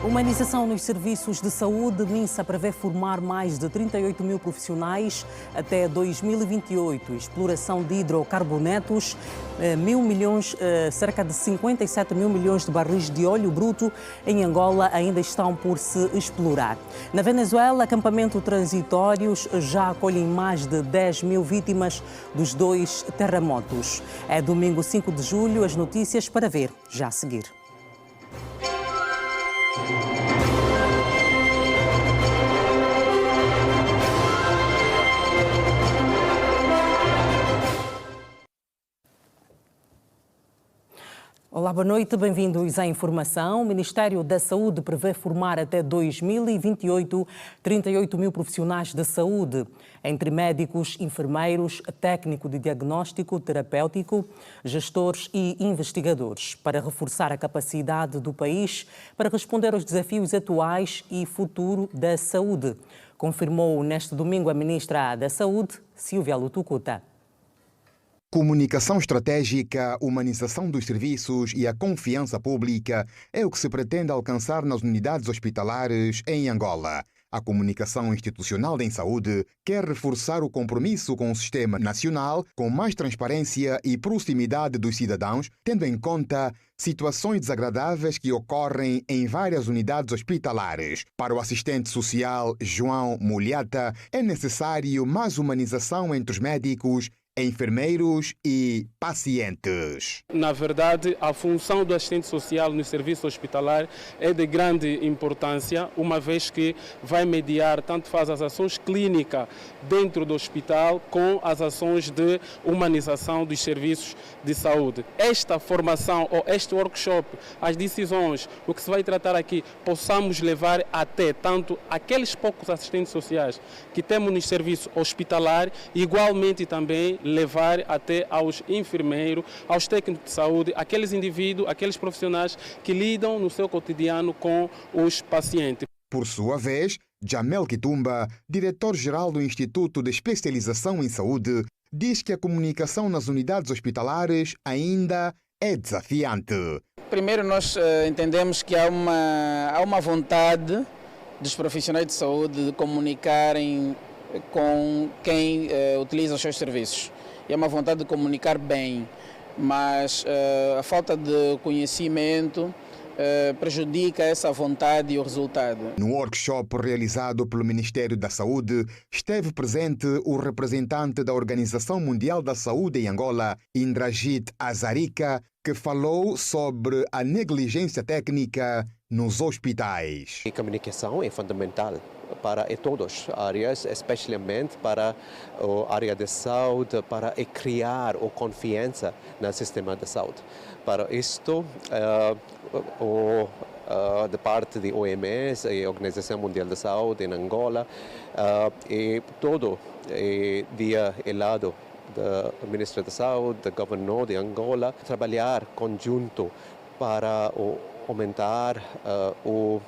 Humanização nos serviços de saúde. MINSA prevê formar mais de 38 mil profissionais até 2028. Exploração de hidrocarbonetos, cerca de 57 mil milhões de barris de óleo bruto em Angola ainda estão por se explorar. Na Venezuela, acampamentos transitórios já acolhem mais de 10 mil vítimas dos 2 terremotos. É domingo 5 de julho, as notícias para ver já a seguir. Olá, boa noite, bem-vindos à informação. O Ministério da Saúde prevê formar até 2028 38 mil profissionais de saúde, entre médicos, enfermeiros, técnico de diagnóstico terapêutico, gestores e investigadores, para reforçar a capacidade do país para responder aos desafios atuais e futuro da saúde, confirmou neste domingo a Ministra da Saúde, Silvia Lutucuta. Comunicação estratégica, humanização dos serviços e a confiança pública é o que se pretende alcançar nas unidades hospitalares em Angola. A comunicação institucional em saúde quer reforçar o compromisso com o sistema nacional, com mais transparência e proximidade dos cidadãos, tendo em conta situações desagradáveis que ocorrem em várias unidades hospitalares. Para o assistente social João Mulhata, é necessário mais humanização entre os médicos, enfermeiros e pacientes. Na verdade, a função do assistente social no serviço hospitalar é de grande importância, uma vez que vai mediar, tanto faz as ações clínicas dentro do hospital, com as ações de humanização dos serviços de saúde. Esta formação ou este workshop, as decisões, o que se vai tratar aqui, possamos levar até tanto aqueles poucos assistentes sociais que temos no serviço hospitalar, igualmente também levar até aos enfermeiros, aos técnicos de saúde, aqueles indivíduos, aqueles profissionais que lidam no seu cotidiano com os pacientes. Por sua vez, Jamel Kitumba, diretor-geral do Instituto de Especialização em Saúde, diz que a comunicação nas unidades hospitalares ainda é desafiante. Primeiro, nós entendemos que há uma vontade dos profissionais de saúde de comunicarem com quem utiliza os seus serviços. É uma vontade de comunicar bem, mas a falta de conhecimento prejudica essa vontade e o resultado. No workshop realizado pelo Ministério da Saúde, esteve presente o representante da Organização Mundial da Saúde em Angola, Indrajit Azarika, que falou sobre a negligência técnica nos hospitais. A comunicação é fundamental para todas as áreas, especialmente para a área de saúde, para criar a confiança no sistema de saúde. Para isto, de parte da OMS, a Organização Mundial da Saúde em Angola, e todo dia lado do Ministro da Saúde, do Governador de Angola, trabalhar conjunto para aumentar o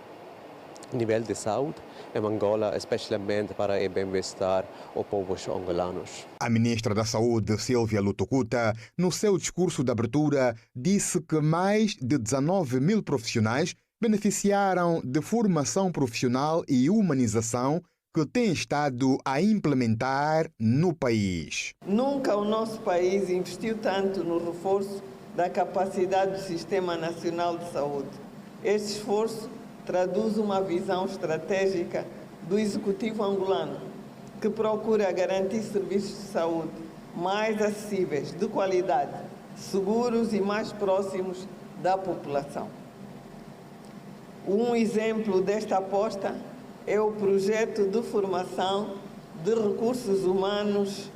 nível de saúde em Angola, especialmente para o bem-estar dos povos angolanos. A ministra da Saúde, Silvia Lutucuta, no seu discurso de abertura, disse que mais de 19 mil profissionais beneficiaram de formação profissional e humanização que tem estado a implementar no país. Nunca o nosso país investiu tanto no reforço da capacidade do Sistema Nacional de Saúde. Este esforço traduz uma visão estratégica do Executivo angolano, que procura garantir serviços de saúde mais acessíveis, de qualidade, seguros e mais próximos da população. Um exemplo desta aposta é o projeto de formação de recursos humanos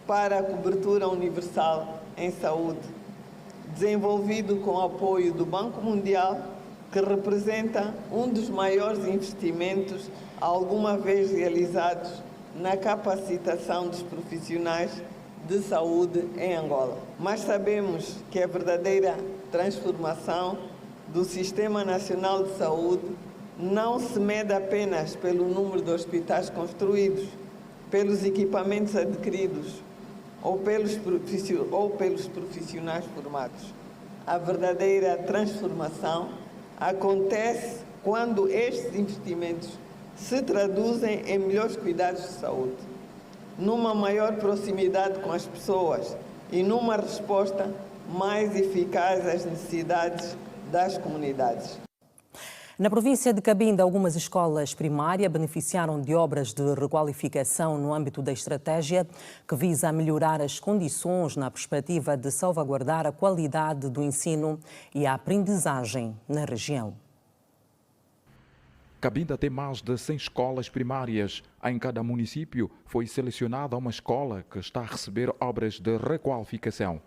para a cobertura universal em saúde, desenvolvido com apoio do Banco Mundial, que representa um dos maiores investimentos alguma vez realizados na capacitação dos profissionais de saúde em Angola. Mas sabemos que a verdadeira transformação do Sistema Nacional de Saúde não se mede apenas pelo número de hospitais construídos, pelos equipamentos adquiridos ou pelos profissionais formados. A verdadeira transformação acontece quando estes investimentos se traduzem em melhores cuidados de saúde, numa maior proximidade com as pessoas e numa resposta mais eficaz às necessidades das comunidades. Na província de Cabinda, algumas escolas primárias beneficiaram de obras de requalificação no âmbito da estratégia que visa melhorar as condições na perspectiva de salvaguardar a qualidade do ensino e a aprendizagem na região. Cabinda tem mais de 100 escolas primárias. Em cada município foi selecionada uma escola que está a receber obras de requalificação.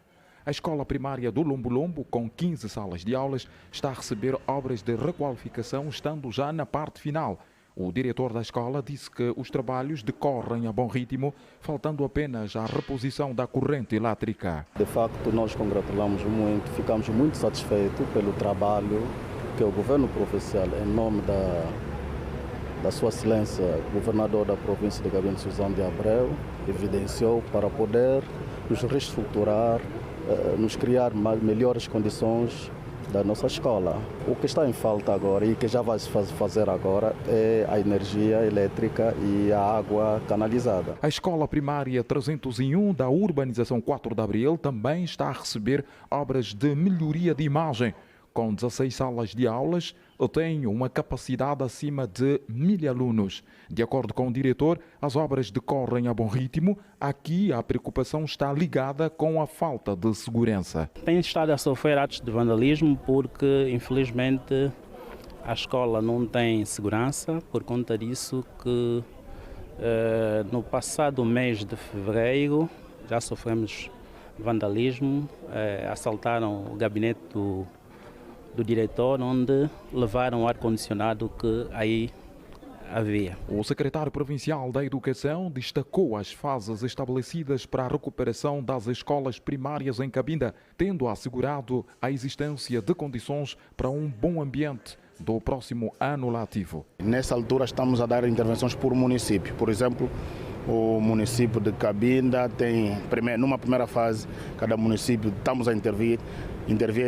A escola primária do Lombo-Lombo, com 15 salas de aulas, está a receber obras de requalificação, estando já na parte final. O diretor da escola disse que os trabalhos decorrem a bom ritmo, faltando apenas a reposição da corrente elétrica. De facto, nós congratulamos muito, ficamos muito satisfeitos pelo trabalho que o governo provincial, em nome da sua excelência, governador da província de Cabinda, Suzano de Abreu, evidenciou para poder nos reestruturar, nos criar melhores condições da nossa escola. O que está em falta agora e que já vai se fazer agora é a energia elétrica e a água canalizada. A escola primária 301 da urbanização 4 de Abril também está a receber obras de melhoria de imagem. Com 16 salas de aulas, tem uma capacidade acima de 1.000 alunos. De acordo com o diretor, as obras decorrem a bom ritmo. Aqui a preocupação está ligada com a falta de segurança. Tem estado a sofrer atos de vandalismo porque, infelizmente, a escola não tem segurança. Por conta disso que no passado mês de fevereiro já sofremos vandalismo. Assaltaram o gabinete do diretor, onde levaram o ar-condicionado que aí havia. O secretário provincial da Educação destacou as fases estabelecidas para a recuperação das escolas primárias em Cabinda, tendo assegurado a existência de condições para um bom ambiente do próximo ano letivo. Nessa altura estamos a dar intervenções por município. Por exemplo, o município de Cabinda tem, numa primeira fase, cada município estamos a intervir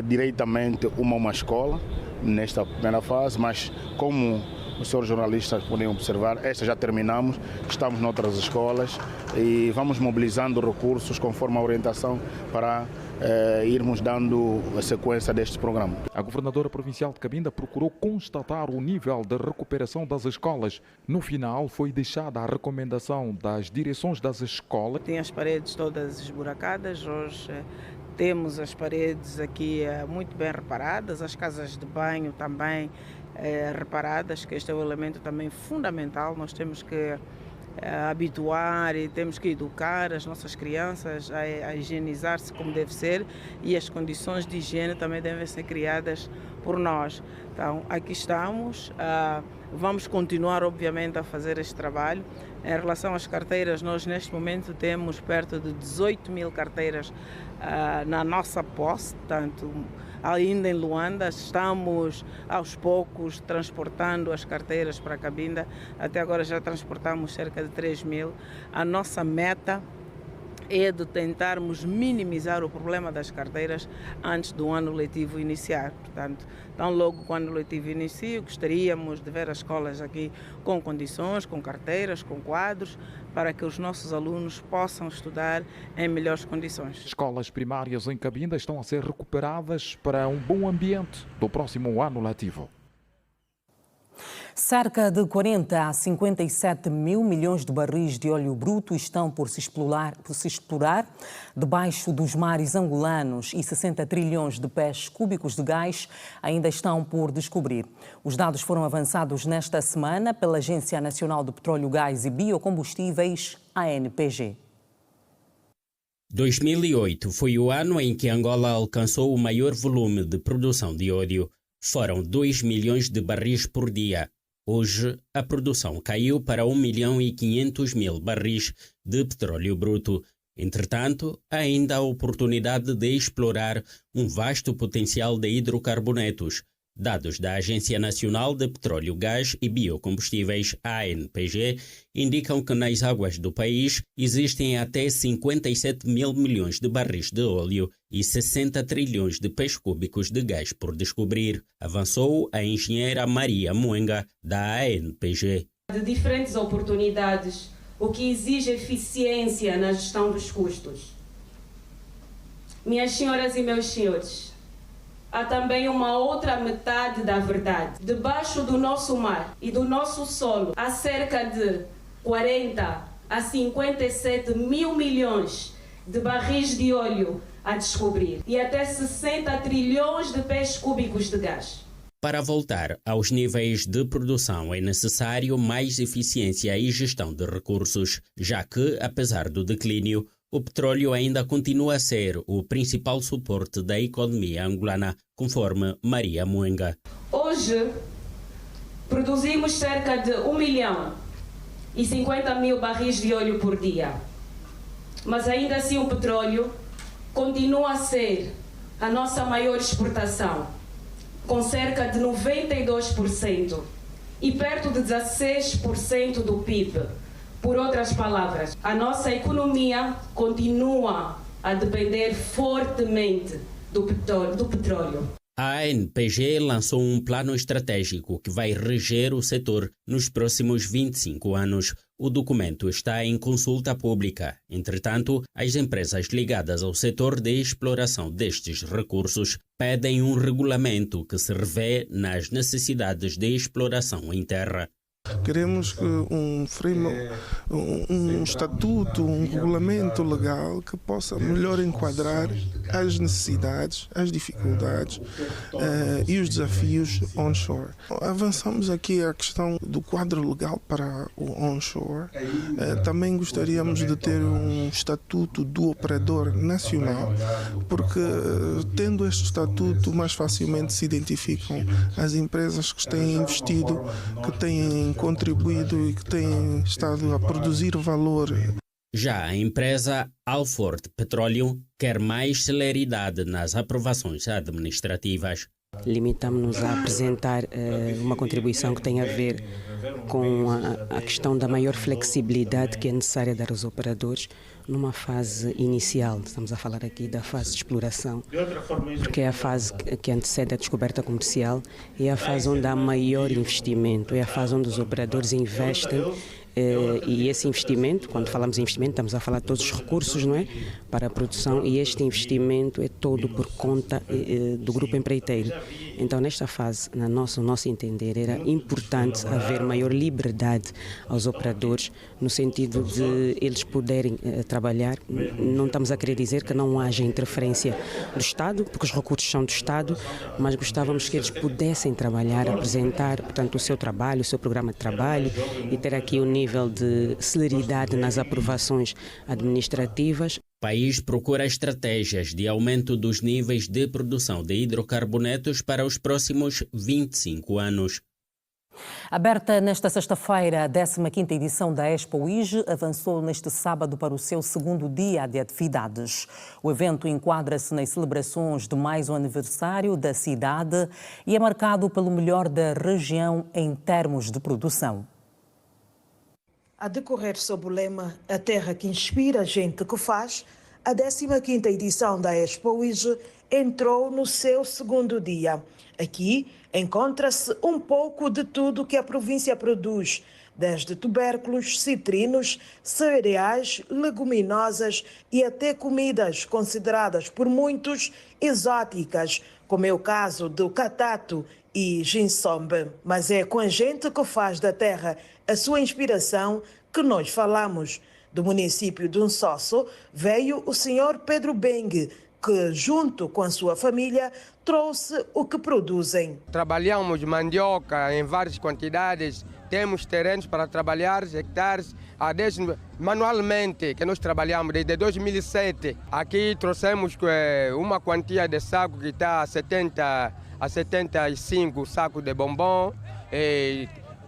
diretamente uma escola nesta primeira fase, mas como os senhores jornalistas podem observar, esta já terminamos, estamos noutras escolas e vamos mobilizando recursos conforme a orientação para irmos dando a sequência deste programa. A governadora provincial de Cabinda procurou constatar o nível de recuperação das escolas. No final, foi deixada a recomendação das direções das escolas. Tem as paredes todas esburacadas, hoje temos as paredes aqui muito bem reparadas, as casas de banho também reparadas, que este é um elemento também fundamental. Nós temos que habituar e temos que educar as nossas crianças a higienizar-se como deve ser, e as condições de higiene também devem ser criadas por nós. Então, aqui estamos, vamos continuar obviamente a fazer este trabalho. Em relação às carteiras, nós neste momento temos perto de 18.000 carteiras na nossa posse, tanto ainda em Luanda. Estamos aos poucos transportando as carteiras para Cabinda. Até agora já transportamos cerca de 3.000. A nossa meta é de tentarmos minimizar o problema das carteiras antes do ano letivo iniciar. Portanto, tão logo quando o ano letivo inicia, gostaríamos de ver as escolas aqui com condições, com carteiras, com quadros, para que os nossos alunos possam estudar em melhores condições. Escolas primárias em Cabinda estão a ser recuperadas para um bom ambiente do próximo ano letivo. Cerca de 40 a 57 mil milhões de barris de óleo bruto estão por se explorar debaixo dos mares angolanos e 60 trilhões de pés cúbicos de gás ainda estão por descobrir. Os dados foram avançados nesta semana pela Agência Nacional de Petróleo, Gás e Biocombustíveis, ANPG. 2008 foi o ano em que Angola alcançou o maior volume de produção de óleo. Foram 2 milhões de barris por dia. Hoje, a produção caiu para 1.500.000 barris de petróleo bruto. Entretanto, ainda há a oportunidade de explorar um vasto potencial de hidrocarbonetos. Dados da Agência Nacional de Petróleo, Gás e Biocombustíveis, ANPG, indicam que nas águas do país existem até 57 mil milhões de barris de óleo e 60 trilhões de pés cúbicos de gás por descobrir, avançou a engenheira Maria Mwenga, da ANPG. De diferentes oportunidades, o que exige eficiência na gestão dos custos. Minhas senhoras e meus senhores, há também uma outra metade da verdade. Debaixo do nosso mar e do nosso solo, há cerca de 40 a 57 mil milhões de barris de óleo a descobrir e até 60 trilhões de pés cúbicos de gás. Para voltar aos níveis de produção é necessário mais eficiência e gestão de recursos, já que, apesar do declínio, o petróleo ainda continua a ser o principal suporte da economia angolana, conforme Maria Mwenga. Hoje, produzimos cerca de 1.050.000 barris de óleo por dia. Mas ainda assim o petróleo continua a ser a nossa maior exportação, com cerca de 92% e perto de 16% do PIB. Por outras palavras, a nossa economia continua a depender fortemente do petróleo. A ANPG lançou um plano estratégico que vai reger o setor nos próximos 25 anos. O documento está em consulta pública. Entretanto, as empresas ligadas ao setor de exploração destes recursos pedem um regulamento que se revê nas necessidades de exploração em terra. Queremos um estatuto, um regulamento legal que possa melhor enquadrar as necessidades, as dificuldades e os desafios onshore. Avançamos aqui a questão do quadro legal para o onshore. Também gostaríamos de ter um estatuto do operador nacional, porque tendo este estatuto mais facilmente se identificam as empresas que têm investido, que têm contribuído e que têm estado a produzir valor. Já a empresa Alford Petroleum quer mais celeridade nas aprovações administrativas. Limitamos-nos a apresentar uma contribuição que tem a ver com a questão da maior flexibilidade que é necessária dar aos operadores numa fase inicial. Estamos a falar aqui da fase de exploração, porque é a fase que antecede a descoberta comercial, é a fase onde há maior investimento, é a fase onde os operadores investem. E esse investimento, quando falamos em investimento, estamos a falar de todos os recursos, não é? Para a produção, e este investimento é todo por conta do grupo empreiteiro. Então, nesta fase, no nosso entender, era importante haver maior liberdade aos operadores, no sentido de eles poderem trabalhar. Não estamos a querer dizer que não haja interferência do Estado, porque os recursos são do Estado, mas gostávamos que eles pudessem trabalhar, apresentar, portanto, o seu trabalho, o seu programa de trabalho e ter aqui o nível de celeridade nas aprovações administrativas. O país procura estratégias de aumento dos níveis de produção de hidrocarbonetos para os próximos 25 anos. Aberta nesta sexta-feira, a 15ª edição da Expo IGE avançou neste sábado para o seu segundo dia de atividades. O evento enquadra-se nas celebrações de mais um aniversário da cidade e é marcado pelo melhor da região em termos de produção. A decorrer sob o lema A Terra que Inspira, Gente que Faz, a 15ª edição da Expo IGE entrou no seu segundo dia. Aqui encontra-se um pouco de tudo que a província produz, desde tubérculos, citrinos, cereais, leguminosas e até comidas consideradas por muitos exóticas, como é o caso do catato e ginsombe. Mas é com a gente que faz da terra a sua inspiração que nós falamos. Do município de Unsosso veio o senhor Pedro Bengue, que junto com a sua família trouxe o que produzem. Trabalhamos mandioca em várias quantidades, temos terrenos para trabalhar, hectares, manualmente, que nós trabalhamos desde 2007. Aqui trouxemos uma quantia de saco que está a 75 sacos de bombom,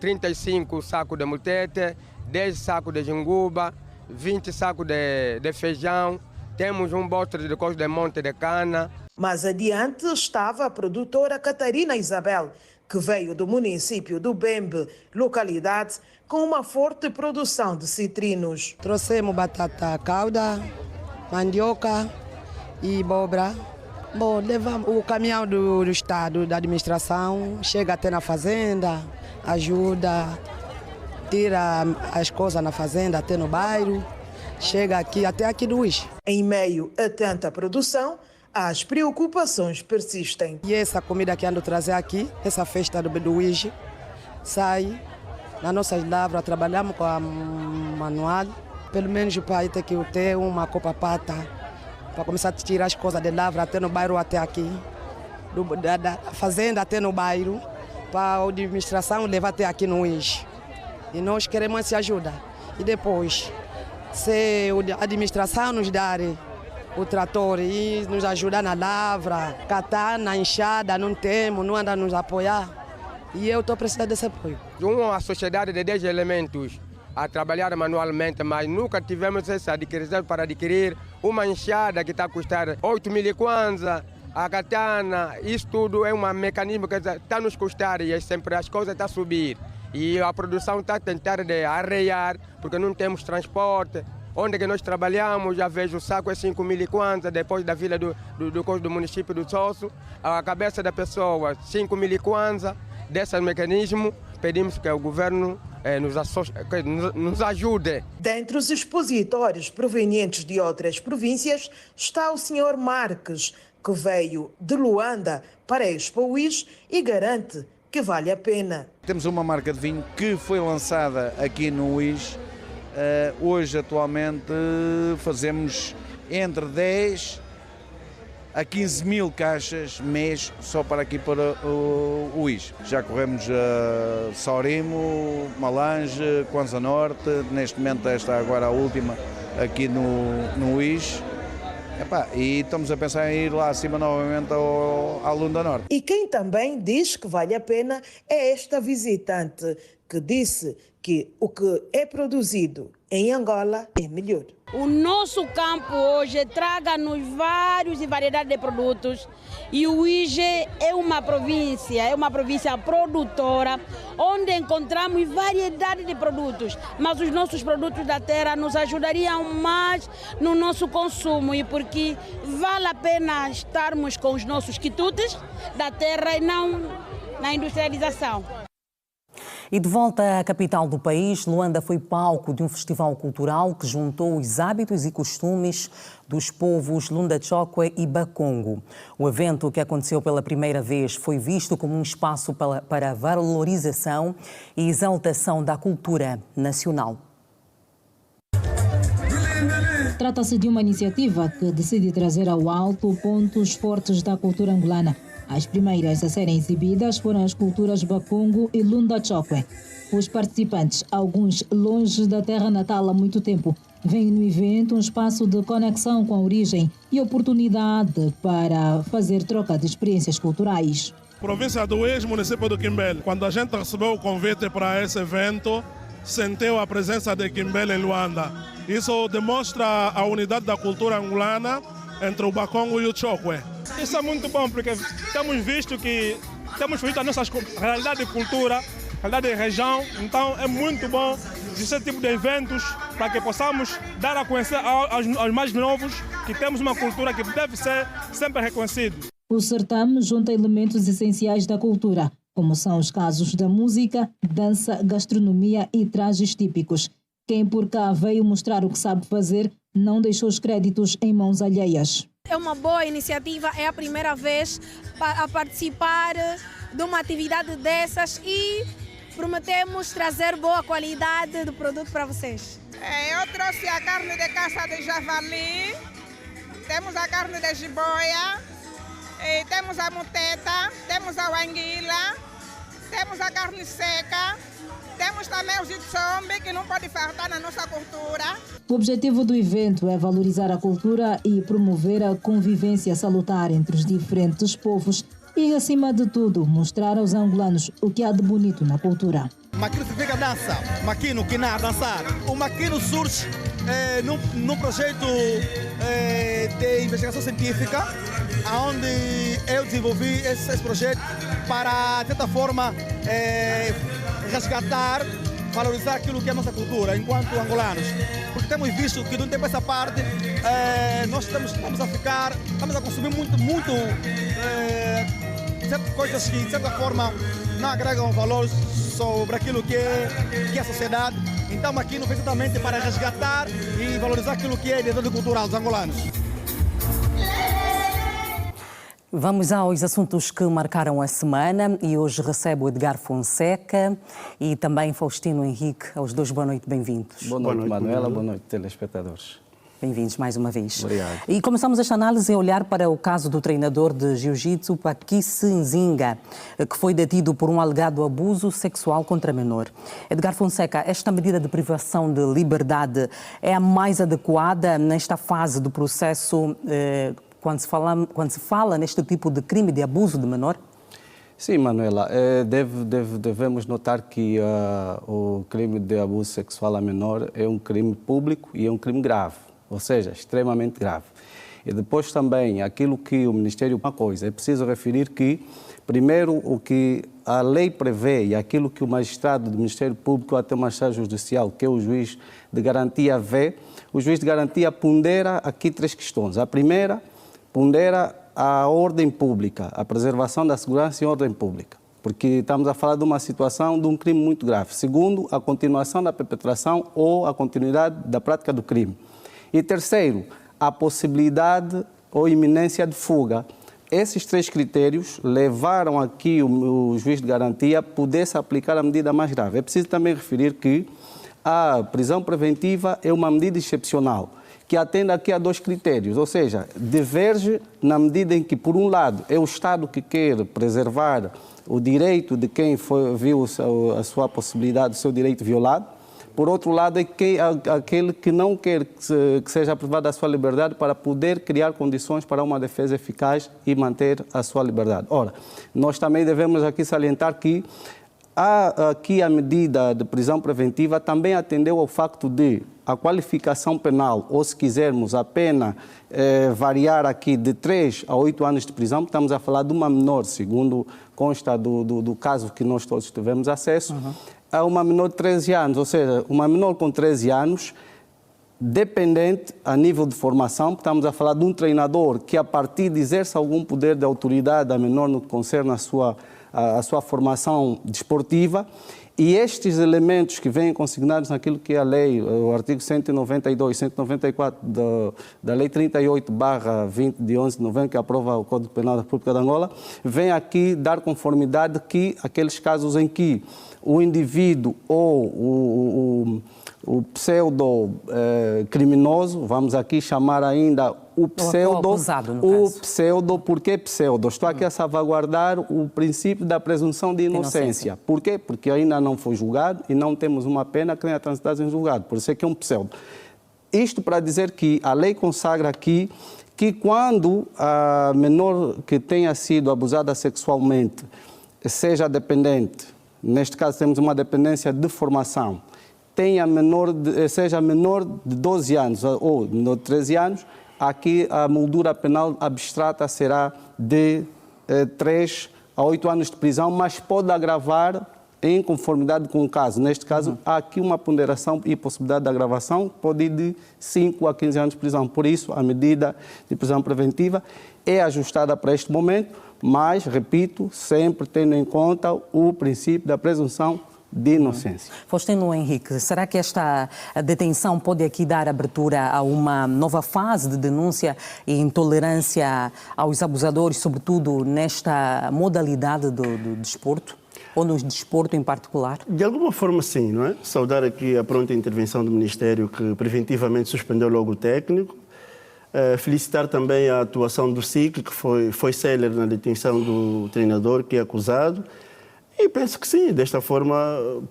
35 sacos de mutete, 10 sacos de jinguba, 20 sacos de feijão. Temos um botre de coisa de monte de cana. Mais adiante estava a produtora Catarina Isabel, que veio do município do Bembe, localidade com uma forte produção de citrinos. Trouxemos batata cauda, mandioca e abóbora. Bom, levamos o caminhão do Estado, da administração, chega até na fazenda, ajuda, tira as coisas na fazenda até no bairro, chega aqui até aqui do Uíge. Em meio a tanta produção, as preocupações persistem. E essa comida que ando trazer aqui, essa festa do Uíge, sai nas nossas lavras, trabalhamos com a manual, pelo menos o pai tem que ter uma copa pata, para começar a tirar as coisas de lavra até no bairro, até aqui, da fazenda até no bairro, para a administração levar até aqui no Uíge. E nós queremos essa ajuda. E depois, se a administração nos dar o trator e nos ajudar na lavra, catar na enxada, não temos, não anda a nos apoiar. E eu estou precisando desse apoio. Uma sociedade de 10 elementos a trabalhar manualmente, mas nunca tivemos essa adquisição para adquirir uma enxada que está a custar 8.000 kwanza, a katana, isso tudo é um mecanismo que está a nos custar e sempre as coisas estão a subir. E a produção está a tentar arrear, porque não temos transporte. Onde que nós trabalhamos, já vejo o saco é 5.000 kwanza, depois da vila do município do Sosso, a cabeça da pessoa 5.000 kwanza. Desse mecanismo, pedimos que o governo nos ajude. Dentre os expositores provenientes de outras províncias está o Sr. Marques, que veio de Luanda para a Expo Uíge e garante que vale a pena. Temos uma marca de vinho que foi lançada aqui no Uíge. Hoje, atualmente, fazemos entre 10 a 15 mil caixas mês só para aqui para o Uíge. Já corremos a Saurimo, Malange, Kwanza Norte, neste momento esta agora a última aqui no Uíge. E estamos a pensar em ir lá acima novamente à Lunda Norte. E quem também diz que vale a pena é esta visitante, que disse que o que é produzido em Angola é melhor. O nosso campo hoje traga-nos vários e variedades de produtos e o Uíge é uma província produtora, onde encontramos variedade de produtos, mas os nossos produtos da terra nos ajudariam mais no nosso consumo e porque vale a pena estarmos com os nossos quitutes da terra e não na industrialização. E de volta à capital do país, Luanda foi palco de um festival cultural que juntou os hábitos e costumes dos povos Lunda-Chokwe e Bakongo. O evento, que aconteceu pela primeira vez, foi visto como um espaço para a valorização e exaltação da cultura nacional. Trata-se de uma iniciativa que decide trazer ao alto pontos fortes da cultura angolana. As primeiras a serem exibidas foram as culturas Bakongo e Lunda-Chokwe. Os participantes, alguns longe da terra natal há muito tempo, veem no evento um espaço de conexão com a origem e oportunidade para fazer troca de experiências culturais. Província do Uíge, município do Quimbele. Quando a gente recebeu o convite para esse evento, sentiu a presença de Quimbele em Luanda. Isso demonstra a unidade da cultura angolana entre o Bakongo e o Chokwe. Isso é muito bom, porque temos visto a nossa realidade de cultura, realidade de região, então é muito bom esse tipo de eventos para que possamos dar a conhecer aos mais novos que temos uma cultura que deve ser sempre reconhecida. O certame junta elementos essenciais da cultura, como são os casos da música, dança, gastronomia e trajes típicos. Quem por cá veio mostrar o que sabe fazer não deixou os créditos em mãos alheias. É uma boa iniciativa, é a primeira vez a participar de uma atividade dessas e prometemos trazer boa qualidade do produto para vocês. Eu trouxe a carne de caça de javali, temos a carne de jiboia, temos a muteta, temos a anguila, temos a carne seca. Temos também o jitsombe, que não pode faltar na nossa cultura. O objetivo do evento é valorizar a cultura e promover a convivência salutar entre os diferentes povos e, acima de tudo, mostrar aos angolanos o que há de bonito na cultura. Maquino significa dança, maquino, quinar, dançar. O maquino surge num projeto de investigação científica onde eu desenvolvi esse projeto para, de certa forma, resgatar, valorizar aquilo que é a nossa cultura enquanto angolanos. Porque temos visto que de um tempo a essa parte nós estamos a consumir muito certas coisas que de certa forma não agregam valor sobre aquilo que é a sociedade. Então aqui não foi exatamente para resgatar e valorizar aquilo que é a identidade cultural dos angolanos. Vamos aos assuntos que marcaram a semana e hoje recebo Edgar Fonseca e também Faustino Henrique. Aos dois, boa noite, bem-vindos. Boa noite, Manuela, boa noite, telespectadores. Bem-vindos mais uma vez. Obrigado. E começamos esta análise a olhar para o caso do treinador de jiu-jitsu, Paquisse Nzinga, que foi detido por um alegado abuso sexual contra menor. Edgar Fonseca, esta medida de privação de liberdade é a mais adequada nesta fase do processo quando se fala neste tipo de crime de abuso de menor? Sim, Manuela, devemos notar que o crime de abuso sexual a menor é um crime público e é um crime grave, ou seja, extremamente grave. E depois também, aquilo que o Ministério... Uma coisa, é preciso referir que, primeiro, o que a lei prevê e aquilo que o magistrado do Ministério Público, até o magistrado judicial, que é o juiz de garantia, vê, o juiz de garantia pondera aqui 3 questões. A primeira, pondera a ordem pública, a preservação da segurança e ordem pública, porque estamos a falar de uma situação de um crime muito grave. Segundo, a continuação da perpetração ou a continuidade da prática do crime. E terceiro, a possibilidade ou iminência de fuga. Esses 3 critérios levaram aqui o juiz de garantia a pudesse aplicar a medida mais grave. É preciso também referir que a prisão preventiva é uma medida excepcional, que atende aqui a 2 critérios, ou seja, diverge na medida em que, por um lado, é o Estado que quer preservar o direito de quem viu a sua possibilidade, o seu direito violado, por outro lado, é aquele que não quer que seja privado da sua liberdade para poder criar condições para uma defesa eficaz e manter a sua liberdade. Ora, nós também devemos aqui salientar que aqui a medida de prisão preventiva também atendeu ao facto de a qualificação penal, ou se quisermos a pena variar aqui de 3 a 8 anos de prisão, estamos a falar de uma menor, segundo consta do caso que nós todos tivemos acesso, a uma menor de 13 anos, ou seja, uma menor com 13 anos, dependente a nível de formação, estamos a falar de um treinador que a partir de exerce algum poder de autoridade a menor no que concerne a sua formação desportiva, e estes elementos que vêm consignados naquilo que é a lei, o artigo 192, 194 da Lei 38/20 de 11 de novembro, que aprova o Código Penal da República de Angola, vem aqui dar conformidade que aqueles casos em que o indivíduo ou o pseudo-criminoso, vamos aqui chamar ainda o pseudo, por que pseudo? Estou aqui a salvaguardar o princípio da presunção de inocência. Por quê? Porque ainda não foi julgado e não temos uma pena que tenha transitado em julgado, por isso é que é um pseudo. Isto para dizer que a lei consagra aqui que quando a menor que tenha sido abusada sexualmente seja dependente, neste caso temos uma dependência de formação, seja menor de 12 anos ou menor de 13 anos, aqui a moldura penal abstrata será de 3 a 8 anos de prisão, mas pode agravar em conformidade com o caso. Neste caso, há aqui uma ponderação e possibilidade de agravação, pode ir de 5 a 15 anos de prisão. Por isso, a medida de prisão preventiva é ajustada para este momento, mas, repito, sempre tendo em conta o princípio da presunção de inocência. Faustino Henrique, será que esta detenção pode aqui dar abertura a uma nova fase de denúncia e intolerância aos abusadores, sobretudo nesta modalidade do desporto? Ou no desporto em particular? De alguma forma, sim, não é? Saudar aqui a pronta intervenção do Ministério, que preventivamente suspendeu logo o técnico. Felicitar também a atuação do SIC, que foi célere na detenção do treinador que é acusado. E penso que sim, desta forma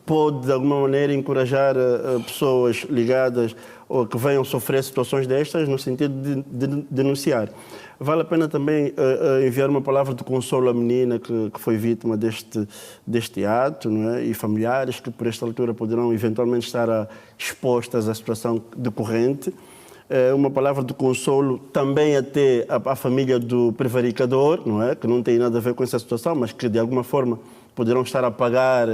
pode de alguma maneira encorajar pessoas ligadas ou que venham sofrer situações destas no sentido de denunciar. Vale a pena também enviar uma palavra de consolo à menina que foi vítima deste ato, não é? E familiares que por esta altura poderão eventualmente estar expostas à situação decorrente. uma palavra de consolo também até a família do prevaricador, não é? Que não tem nada a ver com essa situação, mas que de alguma forma poderão estar a pagar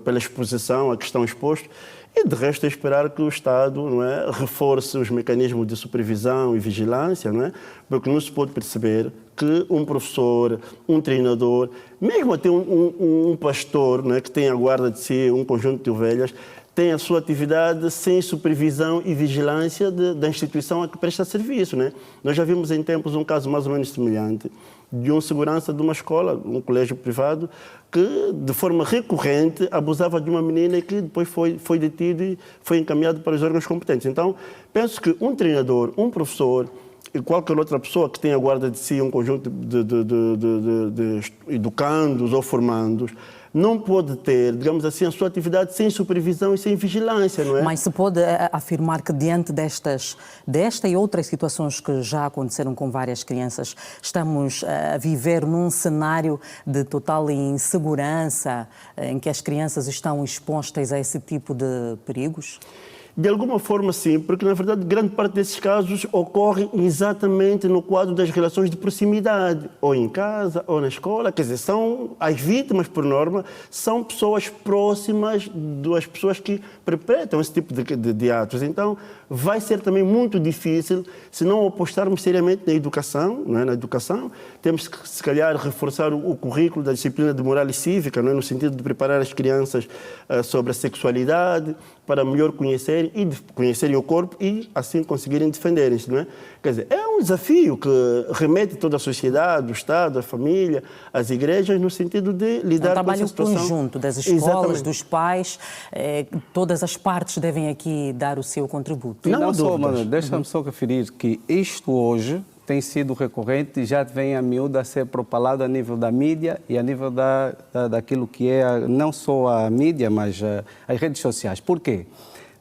pela exposição, a que estão expostos. E de resto é esperar que o Estado, não é, reforce os mecanismos de supervisão e vigilância, não é? Porque não se pode perceber que um professor, um treinador, mesmo até um pastor, não é, que tem a guarda de si um conjunto de ovelhas, tem a sua atividade sem supervisão e vigilância da instituição a que presta serviço, né? Nós já vimos em tempos um caso mais ou menos semelhante de um segurança de uma escola, um colégio privado, que de forma recorrente abusava de uma menina e que depois foi detido e foi encaminhado para os órgãos competentes. Então, penso que um treinador, um professor e qualquer outra pessoa que tenha a guarda de si um conjunto de educandos ou formandos, não pode ter, digamos assim, a sua atividade sem supervisão e sem vigilância, não é? Mas se pode afirmar que diante desta e outras situações que já aconteceram com várias crianças, estamos a viver num cenário de total insegurança, em que as crianças estão expostas a esse tipo de perigos? De alguma forma, sim, porque, na verdade, grande parte desses casos ocorre exatamente no quadro das relações de proximidade, ou em casa, ou na escola. Quer dizer, as vítimas, por norma, são pessoas próximas das pessoas que perpetram esse tipo de atos. Então, vai ser também muito difícil se não apostarmos seriamente na educação, não é? Na educação, temos que, se calhar, reforçar o currículo da disciplina de moral e cívica, não é? No sentido de preparar as crianças sobre a sexualidade, para melhor conhecerem o corpo e assim conseguirem defenderem-se, não é? Quer dizer, é um desafio que remete toda a sociedade, o Estado, a família, as igrejas, no sentido de lidar com essa situação. Um trabalho conjunto das escolas, exatamente, dos pais, todas as partes devem aqui dar o seu contributo. Não só, mano, deixa-me só referir que isto hoje tem sido recorrente e já vem a miúdo a ser propalado a nível da mídia e a nível daquilo que é não só a mídia, mas as redes sociais. Por quê?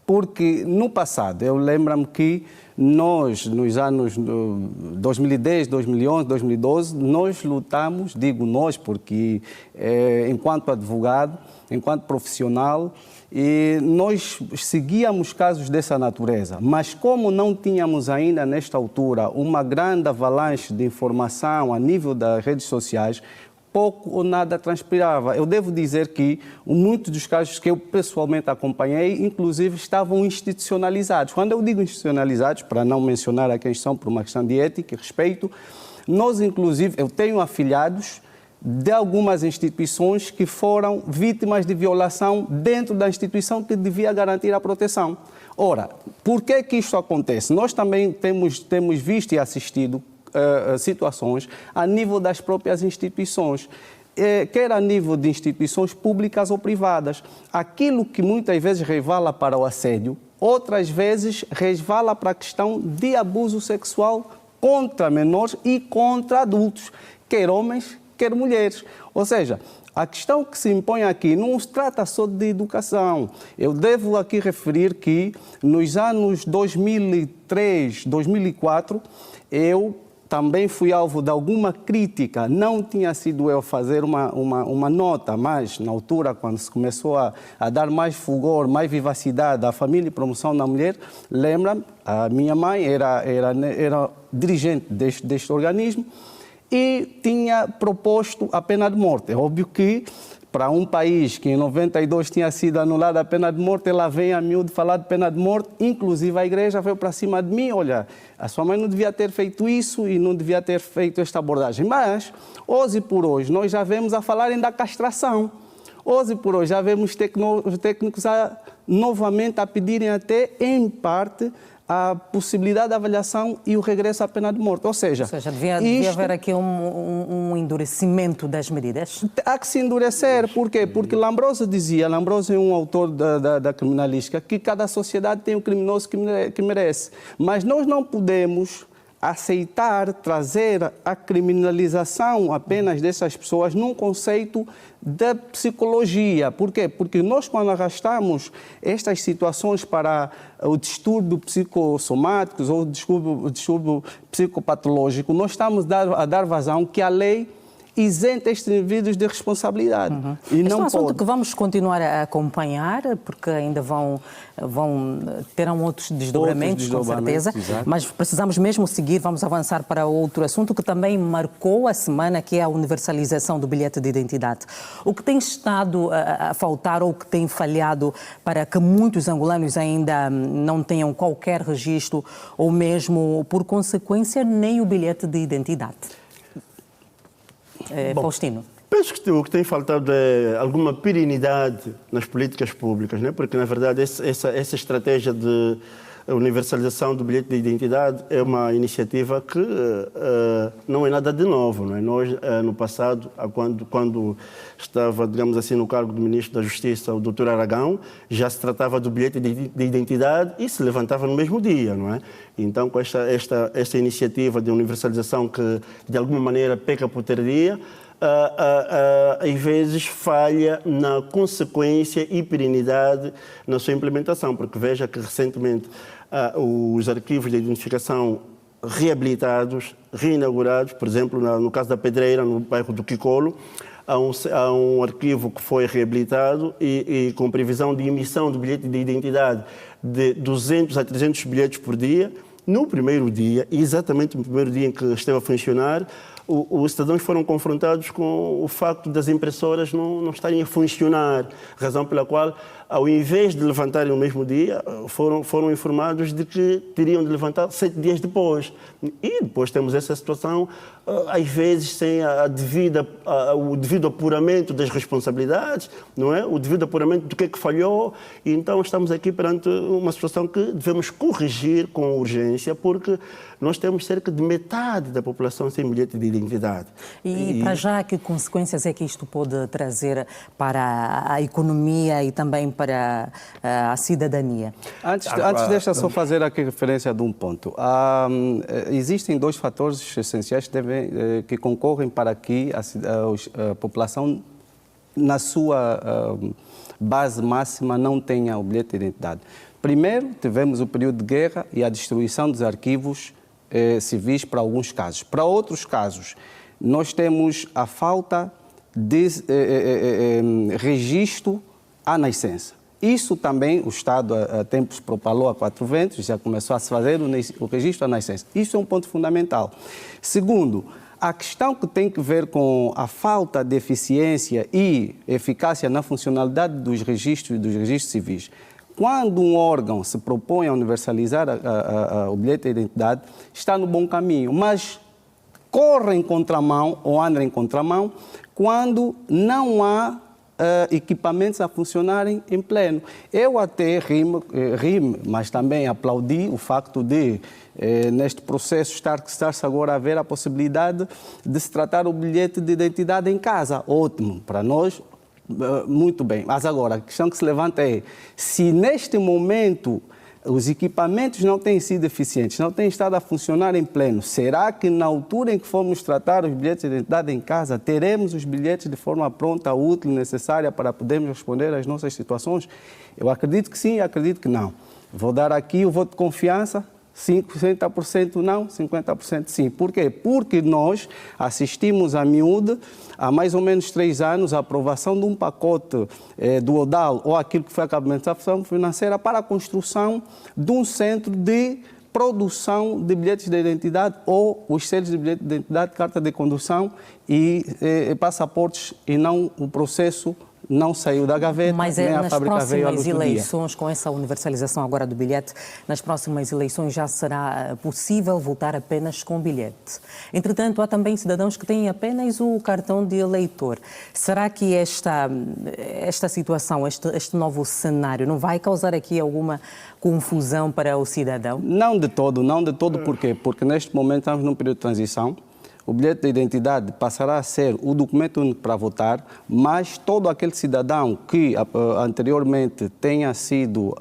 Porque no passado, eu lembro-me que nós, nos anos 2010, 2011, 2012, nós lutamos, digo nós porque enquanto advogado, enquanto profissional, e nós seguíamos casos dessa natureza, mas como não tínhamos ainda nesta altura uma grande avalanche de informação a nível das redes sociais, pouco ou nada transpirava. Eu devo dizer que muitos dos casos que eu pessoalmente acompanhei, inclusive, estavam institucionalizados. Quando eu digo institucionalizados, para não mencionar a quem são por uma questão de ética e respeito, nós, inclusive, eu tenho afiliados de algumas instituições que foram vítimas de violação dentro da instituição que devia garantir a proteção. Ora, por que isto acontece? Nós também temos visto e assistido situações a nível das próprias instituições, quer a nível de instituições públicas ou privadas. Aquilo que muitas vezes resvala para o assédio, outras vezes resvala para a questão de abuso sexual contra menores e contra adultos, quer homens, quer mulheres. Ou seja, a questão que se impõe aqui não se trata só de educação. Eu devo aqui referir que nos anos 2003, 2004, eu também fui alvo de alguma crítica. Não tinha sido eu fazer uma nota, mas na altura, quando se começou a dar mais fulgor, mais vivacidade à família e promoção da mulher, lembra-me, a minha mãe era dirigente deste organismo, e tinha proposto a pena de morte. É óbvio que, para um país que em 92 tinha sido anulada a pena de morte, ela vem a miúdo falar de pena de morte, inclusive a igreja veio para cima de mim, olha, a sua mãe não devia ter feito isso e não devia ter feito esta abordagem. Mas, hoje por hoje, nós já vemos a falarem da castração. Hoje por hoje, já vemos técnicos novamente a pedirem até, em parte, a possibilidade de avaliação e o regresso à pena de morte. Ou seja devia haver aqui um endurecimento das medidas? Há que se endurecer. Por quê? Porque Lambroso é um autor da criminalística, que cada sociedade tem o criminoso que merece. Mas nós não podemos aceitar, trazer a criminalização apenas dessas pessoas num conceito da psicologia. Por quê? Porque nós, quando arrastamos estas situações para o distúrbio psicossomático ou o distúrbio psicopatológico, nós estamos a dar vazão que a lei isenta estes indivíduos de responsabilidade. E Este é não um assunto pode. que vamos continuar a acompanhar, porque ainda terão outros desdobramentos, com certeza. Exato. Mas precisamos mesmo seguir, vamos avançar para outro assunto que também marcou a semana, que é a universalização do bilhete de identidade. O que tem estado a faltar ou o que tem falhado para que muitos angolanos ainda não tenham qualquer registro ou mesmo, por consequência, nem o bilhete de identidade? Faustino. Penso que o que tem faltado é alguma perenidade nas políticas públicas, né? Porque, na verdade, essa estratégia de universalização do bilhete de identidade é uma iniciativa que não é nada de novo. Não é? Nós, no passado, quando estava, digamos assim, no cargo do Ministro da Justiça, o Dr. Aragão, já se tratava do bilhete de identidade e se levantava no mesmo dia. Não é? Então, com esta iniciativa de universalização que, de alguma maneira, peca por tardia, às vezes falha na consequência e perenidade na sua implementação, porque veja que recentemente os arquivos de identificação reabilitados, reinaugurados, por exemplo, no caso da Pedreira, no bairro do Quicolo, há um arquivo que foi reabilitado e com previsão de emissão de bilhete de identidade de 200 a 300 bilhetes por dia. No primeiro dia, exatamente no primeiro dia em que esteve a funcionar, os cidadãos foram confrontados com o facto das impressoras não estarem a funcionar, razão pela qual, ao invés de levantarem no mesmo dia, foram informados de que teriam de levantar 7 dias depois. E depois temos essa situação, às vezes sem o devido apuramento das responsabilidades, não é? O devido apuramento do que é que falhou. E então estamos aqui perante uma situação que devemos corrigir com urgência, porque nós temos cerca de metade da população sem bilhete de identidade. E para já, que consequências é que isto pode trazer para a economia e também para a cidadania? Antes deixa só fazer aqui referência de um ponto. Existem 2 fatores essenciais que concorrem para que a população, na sua base máxima, não tenha o bilhete de identidade. Primeiro, tivemos o período de guerra e a destruição dos arquivos civis para alguns casos. Para outros casos, nós temos a falta de registro à nascença. Isso também o Estado há tempos propalou a 4 ventos, já começou a se fazer o registro à nascença. Isso é um ponto fundamental. Segundo, a questão que tem que ver com a falta de eficiência e eficácia na funcionalidade dos registros civis. Quando um órgão se propõe a universalizar o bilhete de identidade, está no bom caminho, mas corre em contramão ou anda em contramão quando não há equipamentos a funcionarem em pleno. Eu até rimo, mas também aplaudi o facto de, neste processo, estar-se agora a ver a possibilidade de se tratar o bilhete de identidade em casa. Ótimo, para nós, muito bem. Mas agora, a questão que se levanta é, se neste momento os equipamentos não têm sido eficientes, não têm estado a funcionar em pleno, será que na altura em que formos tratar os bilhetes de identidade em casa, teremos os bilhetes de forma pronta, útil, necessária para podermos responder às nossas situações? Eu acredito que sim, acredito que não. Vou dar aqui o voto de confiança, 50% não, 50% sim. Por quê? Porque nós assistimos a miúde, há mais ou menos 3 anos, a aprovação de um pacote do ODAL, ou aquilo que foi a capacitação financeira, para a construção de um centro de produção de bilhetes de identidade ou os selos de bilhete de identidade, carta de condução e passaportes, e não o processo não saiu da gaveta, mas nem a nas fábrica veio à luz do dia. próximas eleições, com essa universalização agora do bilhete, nas próximas eleições já será possível votar apenas com bilhete. Entretanto, há também cidadãos que têm apenas o cartão de eleitor. Será que esta situação, este novo cenário, não vai causar aqui alguma confusão para o cidadão? Não de todo, não de todo. Por quê? Porque neste momento estamos num período de transição. O bilhete de identidade passará a ser o documento único para votar, mas todo aquele cidadão que anteriormente tenha sido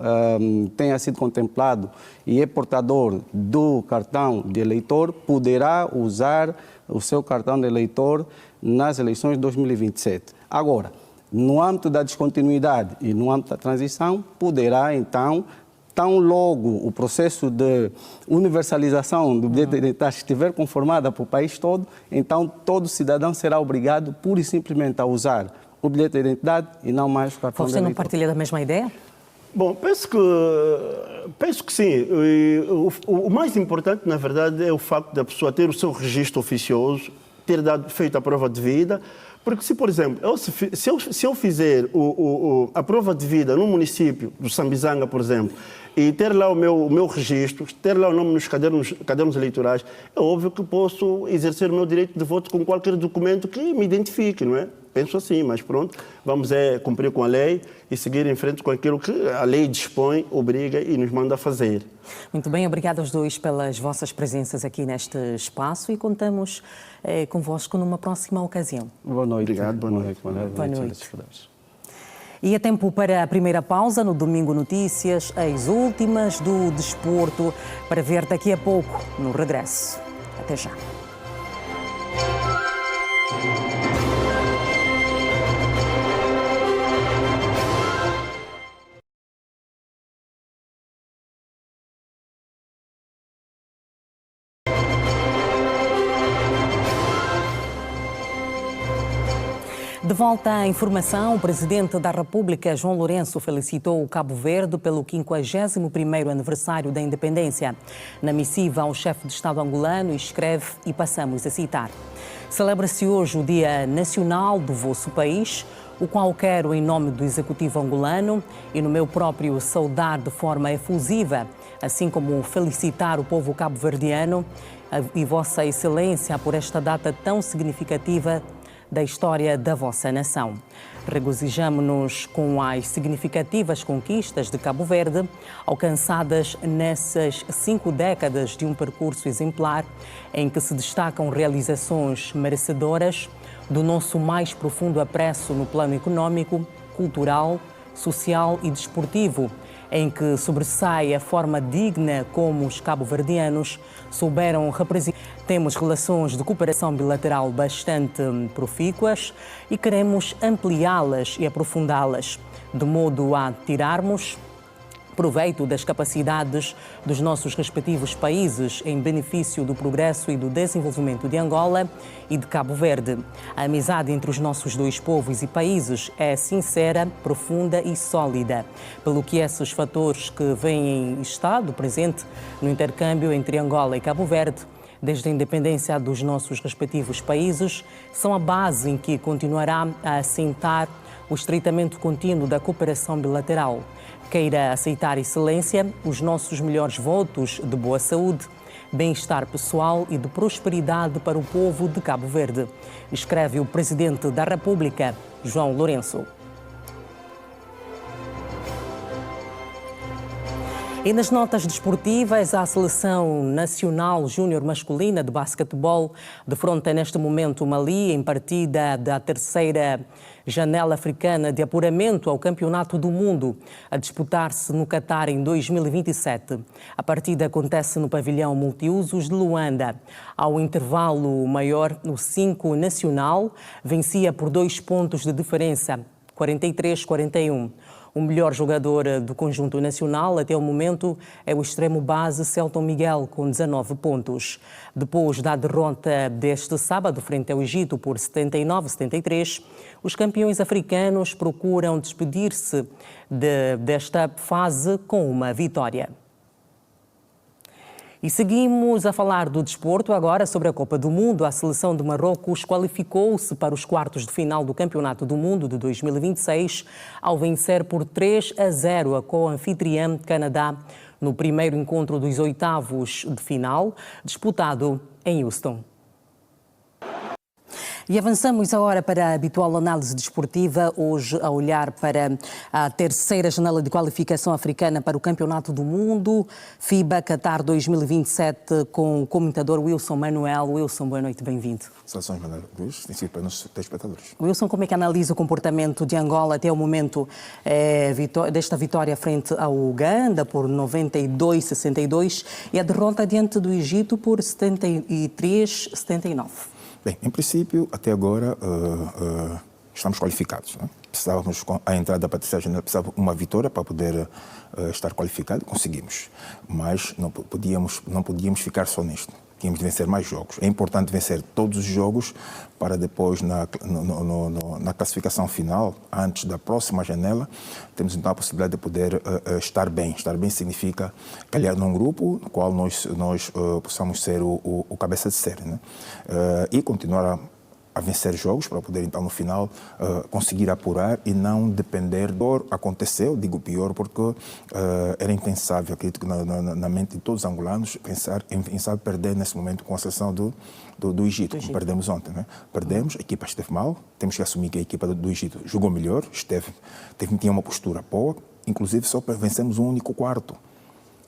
contemplado e é portador do cartão de eleitor poderá usar o seu cartão de eleitor nas eleições de 2027. Agora, no âmbito da descontinuidade e no âmbito da transição, poderá então tão logo o processo de universalização do bilhete de identidade estiver conformado para o país todo, então todo cidadão será obrigado pura e simplesmente a usar o bilhete de identidade e não mais o cartão de eleitor. Você não partilha da mesma ideia? Bom, penso que sim. O mais importante, na verdade, é o facto da pessoa ter o seu registro oficioso, ter feito a prova de vida, porque se, por exemplo, se eu fizer a prova de vida no município do Sambizanga, por exemplo, e ter lá o meu registro, ter lá o nome nos cadernos eleitorais, é óbvio que posso exercer o meu direito de voto com qualquer documento que me identifique, não é? Penso assim, mas pronto, vamos cumprir com a lei e seguir em frente com aquilo que a lei dispõe, obriga e nos manda fazer. Muito bem, obrigada aos dois pelas vossas presenças aqui neste espaço e contamos convosco numa próxima ocasião. Boa noite. Obrigado, boa noite. Boa noite. E é tempo para a primeira pausa no Domingo Notícias, as últimas do desporto, para ver daqui a pouco no regresso. Até já. De volta à informação, o Presidente da República, João Lourenço, felicitou o Cabo Verde pelo 51º aniversário da independência. Na missiva ao chefe de Estado angolano, escreve, e passamos a citar: celebra-se hoje o Dia Nacional do vosso país, o qual quero, em nome do Executivo angolano e no meu próprio, saudar de forma efusiva, assim como felicitar o povo cabo-verdiano e Vossa Excelência por esta data tão significativa da história da vossa nação. Regozijamo-nos com as significativas conquistas de Cabo Verde, alcançadas nessas 5 décadas de um percurso exemplar, em que se destacam realizações merecedoras do nosso mais profundo apreço no plano econômico, cultural, social e desportivo, em que sobressai a forma digna como os cabo-verdianos souberam representar. Temos relações de cooperação bilateral bastante profícuas e queremos ampliá-las e aprofundá-las, de modo a tirarmos proveito das capacidades dos nossos respectivos países em benefício do progresso e do desenvolvimento de Angola e de Cabo Verde. A amizade entre os nossos dois povos e países é sincera, profunda e sólida, pelo que esses fatores que vêm estado presente no intercâmbio entre Angola e Cabo Verde, desde a independência dos nossos respectivos países, são a base em que continuará a assentar o estreitamento contínuo da cooperação bilateral. Queira aceitar, Excelência, os nossos melhores votos de boa saúde, bem-estar pessoal e de prosperidade para o povo de Cabo Verde, escreve o Presidente da República, João Lourenço. E nas notas desportivas, a Seleção Nacional Júnior Masculina de Basquetebol defronta neste momento o Mali em partida da terceira janela africana de apuramento ao Campeonato do Mundo, a disputar-se no Catar em 2027. A partida acontece no pavilhão multiusos de Luanda. Ao intervalo maior, o 5 Nacional vencia por 2 pontos de diferença, 43-41. O melhor jogador do conjunto nacional até o momento é o extremo base Celton Miguel, com 19 pontos. Depois da derrota deste sábado frente ao Egito por 79-73, os campeões africanos procuram despedir-se desta fase com uma vitória. E seguimos a falar do desporto agora sobre a Copa do Mundo. A seleção de Marrocos qualificou-se para os quartos de final do Campeonato do Mundo de 2026 ao vencer por 3-0 a co-anfitriã Canadá no primeiro encontro dos oitavos de final, disputado em Houston. E avançamos agora para a habitual análise desportiva, hoje a olhar para a terceira janela de qualificação africana para o Campeonato do Mundo, FIBA Qatar 2027, com o comentador Wilson Manuel. Wilson, boa noite, bem-vindo. Saudações, Manuel Luís, tem sido para os nossos telespectadores. Wilson, como é que analisa o comportamento de Angola até o momento desta vitória frente ao Uganda por 92-62 e a derrota diante do Egito por 73-79? Bem, em princípio, até agora estamos qualificados, não é? precisávamos, a entrada para a terceira janela, precisava uma vitória para poder estar qualificado, conseguimos. Mas não podíamos ficar só nisto. Tínhamos de vencer mais jogos. É importante vencer todos os jogos para depois, na classificação final, antes da próxima janela, temos então a possibilidade de poder estar bem. Estar bem significa calhar num grupo no qual nós possamos ser o cabeça de série, né? E continuar a vencer jogos para poder, então, no final, conseguir apurar e não depender do aconteceu, digo pior, porque era impensável, acredito que na mente de todos os angolanos, pensar perder nesse momento com a seleção do Egito, como perdemos ontem, né? Perdemos, a equipa esteve mal, temos que assumir que a equipa do Egito jogou melhor, tinha uma postura boa, inclusive só vencemos um único quarto.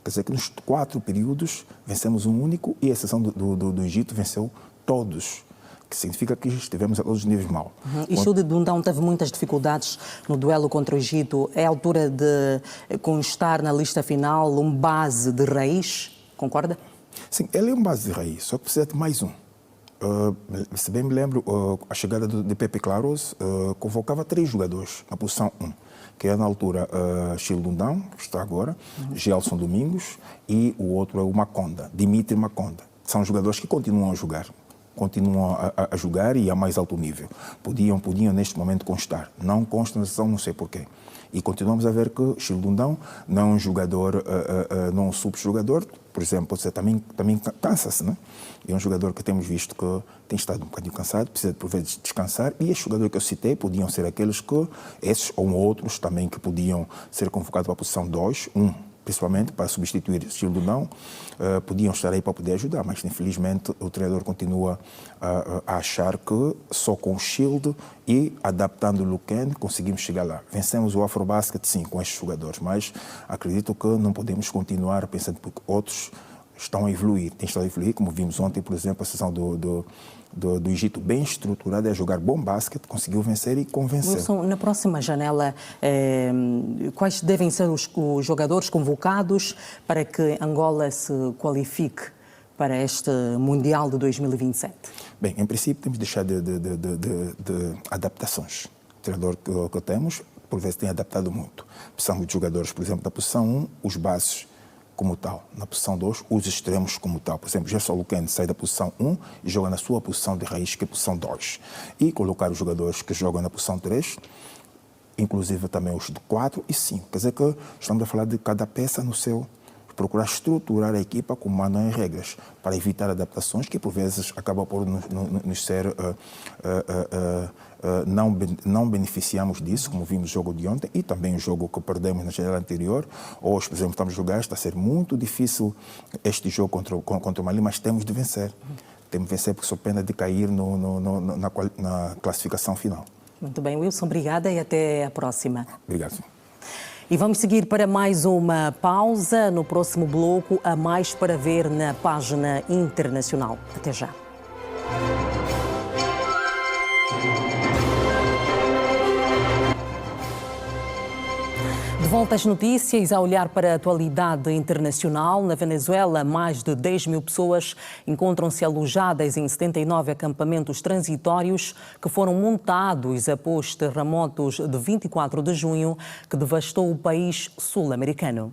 Quer dizer que nos 4 períodos vencemos um único e a seleção do Egito venceu todos, que significa que estivemos a todos os níveis mal. E Childe Dundão teve muitas dificuldades no duelo contra o Egito. É a altura de constar na lista final um base de raiz, concorda? Sim, ele é um base de raiz, só que precisa de mais um. Se bem me lembro, a chegada de Pepe Claros convocava 3 jogadores na posição 1, que era na altura Childe Dundão, que está agora, Gelson Domingos e o outro é o Maconda, Dimitri Maconda. São jogadores que continuam a jogar e a mais alto nível. Podiam neste momento constar. Não constam na sessão, não sei porquê. E continuamos a ver que Childe Dundão não é um jogador, não é um subjogador, por exemplo, pode ser também cansa-se, né? É um jogador que temos visto que tem estado um bocadinho cansado, precisa por vezes descansar, e estes jogadores que eu citei podiam ser aqueles que, esses ou outros também que podiam ser convocados para a posição 2, principalmente para substituir Childe Dundão, podiam estar aí para poder ajudar, mas infelizmente o treinador continua a achar que só com o Childe e adaptando o Luquen conseguimos chegar lá. Vencemos o Afrobasket, sim, com estes jogadores, mas acredito que não podemos continuar pensando porque outros estão a evoluir, têm estado a evoluir, como vimos ontem, por exemplo, a sessão do Egito bem estruturada, a jogar bom basquete, conseguiu vencer e convencer. Wilson, na próxima janela, quais devem ser os jogadores convocados para que Angola se qualifique para este Mundial de 2027? Bem, em princípio temos de deixar de adaptações. O treinador que temos, por vezes, tem adaptado muito. Precisamos de jogadores, por exemplo, na posição 1, os bases como tal. Na posição 2, os extremos como tal. Por exemplo, Gerson Luquen sai da posição 1 e joga na sua posição de raiz, que é a posição 2. E colocar os jogadores que jogam na posição 3, inclusive também os de 4 e 5. Quer dizer que estamos a falar de cada peça no seu... Procurar estruturar a equipa com mano em regras, para evitar adaptações que, por vezes, acabam por nos ser... não beneficiamos disso, como vimos no jogo de ontem e também o jogo que perdemos na janela anterior. Hoje, por exemplo, estamos a jogar, está a ser muito difícil este jogo contra o Mali, mas temos de vencer. Temos de vencer porque sou pena de cair na classificação final. Muito bem, Wilson, obrigada e até a próxima. Obrigado. E vamos seguir para mais uma pausa. No próximo bloco, há mais para ver na página internacional. Até já. De volta às notícias, a olhar para a atualidade internacional. Na Venezuela, mais de 10 mil pessoas encontram-se alojadas em 79 acampamentos transitórios que foram montados após terremotos de 24 de junho que devastou o país sul-americano.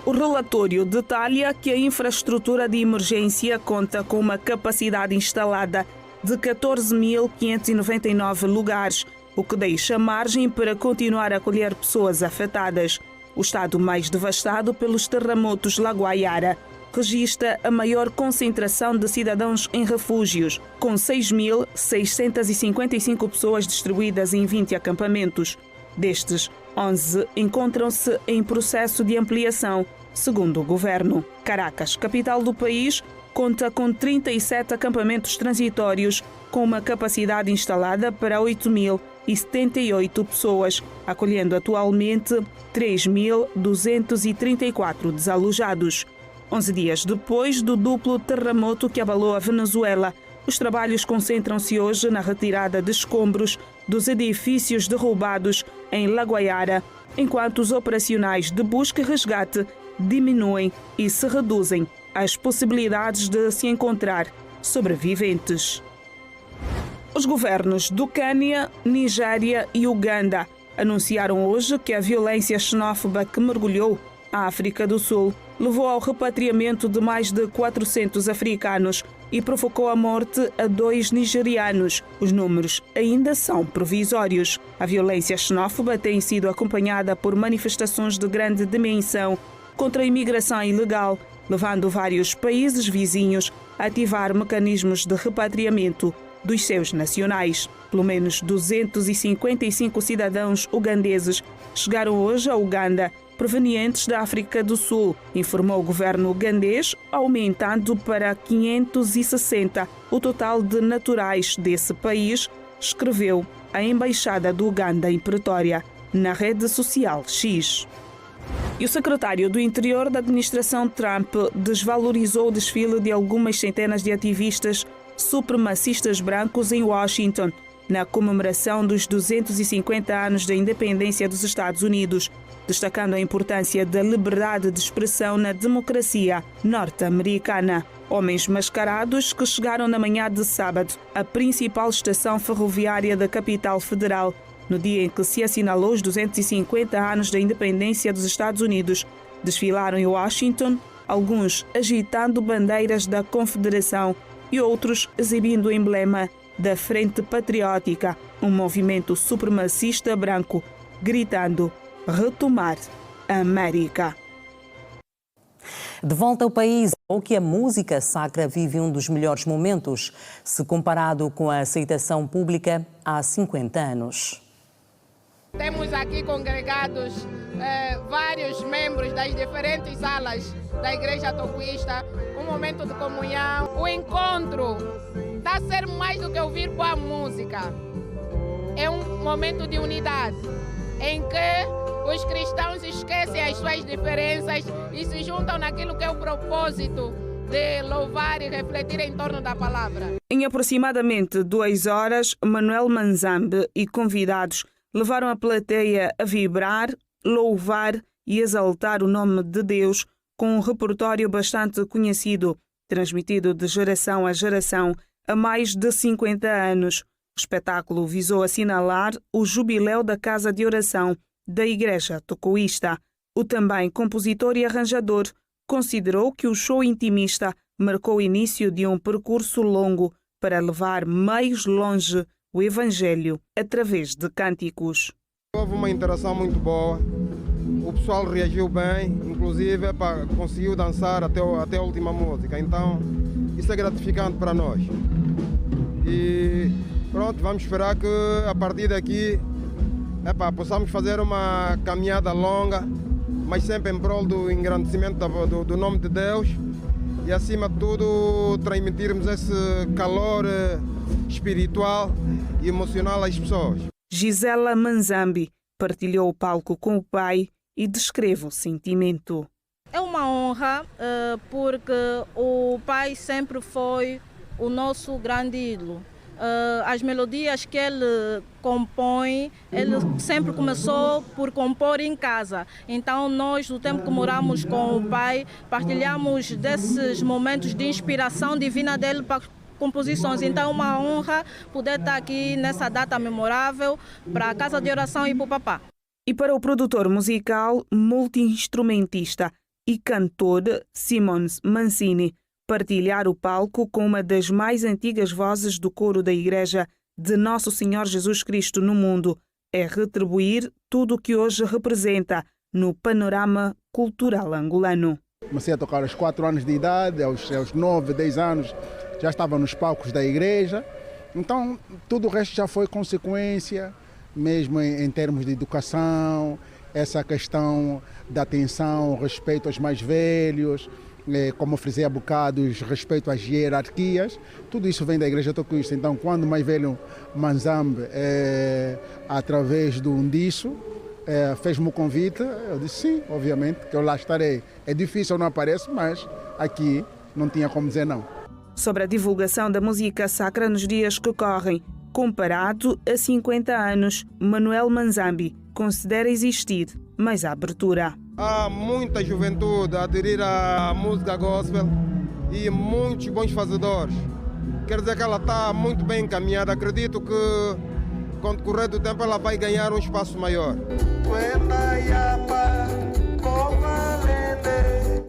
O relatório detalha que a infraestrutura de emergência conta com uma capacidade instalada de 14.599 lugares, o que deixa margem para continuar a acolher pessoas afetadas. O estado mais devastado pelos terremotos La Guaira registra a maior concentração de cidadãos em refúgios, com 6.655 pessoas distribuídas em 20 acampamentos. Destes, 11 encontram-se em processo de ampliação, segundo o governo. Caracas, capital do país, conta com 37 acampamentos transitórios com uma capacidade instalada para 8.078 pessoas, acolhendo atualmente 3.234 desalojados. 11 dias depois do duplo terremoto que abalou a Venezuela, os trabalhos concentram-se hoje na retirada de escombros dos edifícios derrubados em La Guaira, enquanto os operacionais de busca e resgate diminuem e se reduzem as possibilidades de se encontrar sobreviventes. Os governos do Quênia, Nigéria e Uganda anunciaram hoje que a violência xenófoba que mergulhou a África do Sul levou ao repatriamento de mais de 400 africanos e provocou a morte a 2 nigerianos. Os números ainda são provisórios. A violência xenófoba tem sido acompanhada por manifestações de grande dimensão contra a imigração ilegal, levando vários países vizinhos a ativar mecanismos de repatriamento dos seus nacionais. Pelo menos 255 cidadãos ugandeses chegaram hoje a Uganda, provenientes da África do Sul, informou o governo ugandês, aumentando para 560 o total de naturais desse país, escreveu a Embaixada do Uganda em Pretória, na rede social X. E o secretário do Interior da administração Trump desvalorizou o desfile de algumas centenas de ativistas supremacistas brancos em Washington, na comemoração dos 250 anos da independência dos Estados Unidos, destacando a importância da liberdade de expressão na democracia norte-americana. Homens mascarados que chegaram na manhã de sábado à principal estação ferroviária da capital federal, no dia em que se assinalou os 250 anos da independência dos Estados Unidos, desfilaram em Washington, alguns agitando bandeiras da Confederação e outros exibindo o emblema da Frente Patriótica, um movimento supremacista branco, gritando retomar a América. De volta ao país, o que a música sacra vive um dos melhores momentos, se comparado com a aceitação pública há 50 anos. Temos aqui congregados vários membros das diferentes salas da Igreja Toquista, um momento de comunhão. O encontro está a ser mais do que ouvir boa música. É um momento de unidade, em que os cristãos esquecem as suas diferenças e se juntam naquilo que é o propósito de louvar e refletir em torno da palavra. Em aproximadamente 2 horas, Manuel Manzambe e convidados levaram a plateia a vibrar, louvar e exaltar o nome de Deus com um repertório bastante conhecido, transmitido de geração a geração há mais de 50 anos. O espetáculo visou assinalar o jubileu da Casa de Oração da Igreja Tocoísta. O também compositor e arranjador considerou que o show intimista marcou o início de um percurso longo para levar mais longe o Evangelho através de cânticos. Houve uma interação muito boa, o pessoal reagiu bem, inclusive conseguiu dançar até a última música, então isso é gratificante para nós. E pronto, vamos esperar que a partir daqui possamos fazer uma caminhada longa, mas sempre em prol do engrandecimento do nome de Deus e, acima de tudo, transmitirmos esse calor espiritual e emocional às pessoas. Gisela Manzambe partilhou o palco com o pai e descreve o sentimento. É uma honra porque o pai sempre foi o nosso grande ídolo. As melodias que ele compõe, ele sempre começou por compor em casa. Então nós, do tempo que moramos com o pai, partilhamos desses momentos de inspiração divina dele para composições. Então é uma honra poder estar aqui nessa data memorável para a Casa de Oração e para o papá. E para o produtor musical, multi-instrumentista e cantor Simons Mancini, partilhar o palco com uma das mais antigas vozes do coro da Igreja de Nosso Senhor Jesus Cristo no mundo é retribuir tudo o que hoje representa no panorama cultural angolano. Comecei a tocar aos 4 anos de idade, aos 9, 10 anos já estava nos palcos da igreja, então tudo o resto já foi consequência, mesmo em termos de educação, essa questão da atenção, respeito aos mais velhos, como eu frisei há bocados, respeito às hierarquias, tudo isso vem da Igreja Toquista. Então, quando o mais velho Manzambe, através disso, fez-me o convite, eu disse sim, obviamente, que eu lá estarei. É difícil, eu não apareço, mas aqui não tinha como dizer não. Sobre a divulgação da música sacra nos dias que correm, comparado a 50 anos, Manuel Manzambe considera existir mais abertura. Há muita juventude a aderir à música gospel e muitos bons fazedores. quer dizer que ela está muito bem encaminhada. Acredito que, com o decorrer do tempo, ela vai ganhar um espaço maior.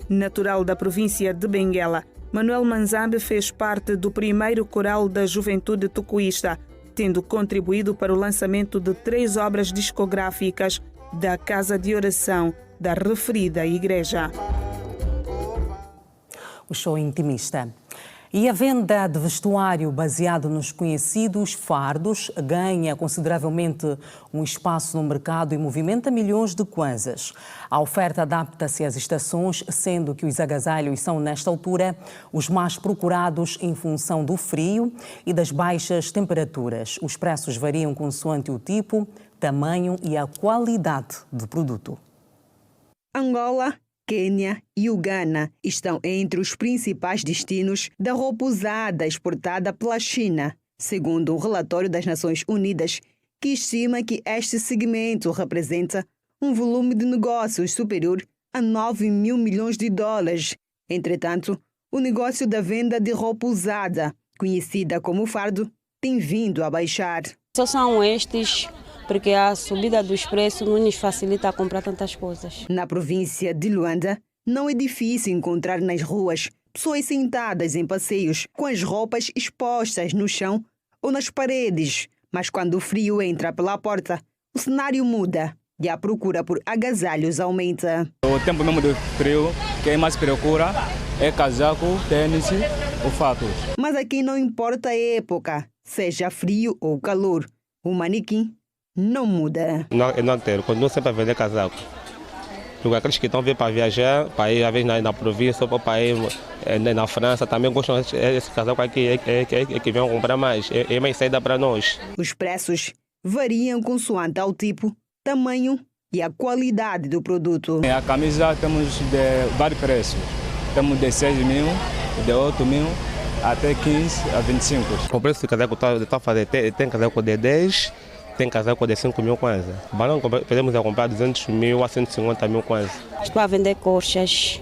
Natural da província de Benguela, Manuel Manzambe fez parte do primeiro coral da juventude tucuísta, tendo contribuído para o lançamento de 3 obras discográficas da Casa de Oração da referida igreja. O show intimista. E a venda de vestuário baseado nos conhecidos fardos ganha consideravelmente um espaço no mercado e movimenta milhões de kwanzas. A oferta adapta-se às estações, sendo que os agasalhos são, nesta altura, os mais procurados em função do frio e das baixas temperaturas. Os preços variam consoante o tipo, tamanho e a qualidade do produto. Angola, Quênia e Uganda estão entre os principais destinos da roupa usada exportada pela China, segundo um relatório das Nações Unidas, que estima que este segmento representa um volume de negócios superior a 9 mil milhões de dólares. Entretanto, o negócio da venda de roupa usada, conhecida como fardo, tem vindo a baixar. Só são estes, porque a subida dos preços não nos facilita comprar tantas coisas. Na província de Luanda, não é difícil encontrar nas ruas pessoas sentadas em passeios com as roupas expostas no chão ou nas paredes. Mas quando o frio entra pela porta, o cenário muda e a procura por agasalhos aumenta. O tempo mesmo do frio, quem mais procura é casaco, tênis ou fatos. Mas aqui não importa a época, seja frio ou calor, o manequim não muda. Eu não tenho, continuo sempre a vender casaco. Porque aqueles que estão vindo para viajar, para ir às vezes na província ou para ir na França, também gostam desse casaco aqui, é que vêm comprar mais, é mais saída para nós. Os preços variam consoante ao tipo, tamanho e a qualidade do produto. A camisa temos de vários preços. Temos de 6 mil, de 8 mil, até 15 a 25. O preço do casaco está a fazer, tem casaco de 10, tem casaco de 5 mil kwanza. Podemos comprar 200 mil a 150 mil kwanza. Estou a vender coxas,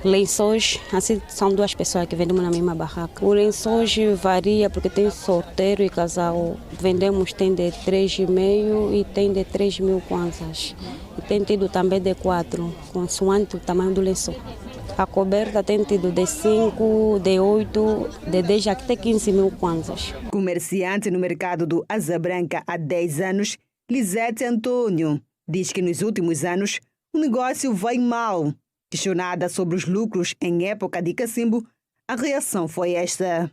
lençóis, assim são 2 pessoas que vendemos na mesma barraca. O lençóis varia porque tem solteiro e casal. Vendemos, tem de 3,5 e tem de 3 mil kwanzas. E tem tido também de 4, consoante o tamanho do lençol. A coberta tem tido de 5, de 8, de 10 até 15 mil kwanzas. Comerciante no mercado do Asa Branca há 10 anos, Lisete Antônio diz que nos últimos anos o negócio vai mal. Questionada sobre os lucros em época de cacimbo, a reação foi esta.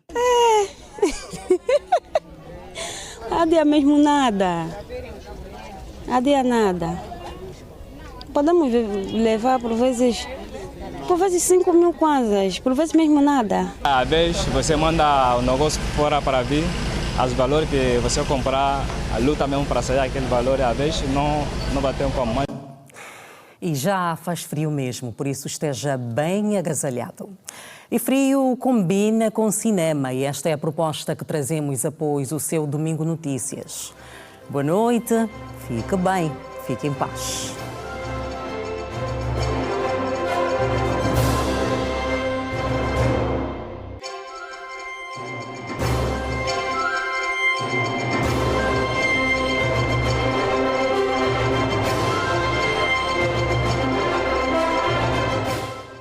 Adia mesmo nada. Adia nada. Podemos levar por vezes 5 mil kwanzas, por vezes mesmo nada. Às vezes você manda o negócio fora para vir, os valores que você comprar, a luta mesmo para sair aquele valor, às vezes não bateu como mais. E já faz frio mesmo, por isso esteja bem agasalhado. E frio combina com cinema e esta é a proposta que trazemos após o seu Domingo Notícias. Boa noite, fique bem, fique em paz.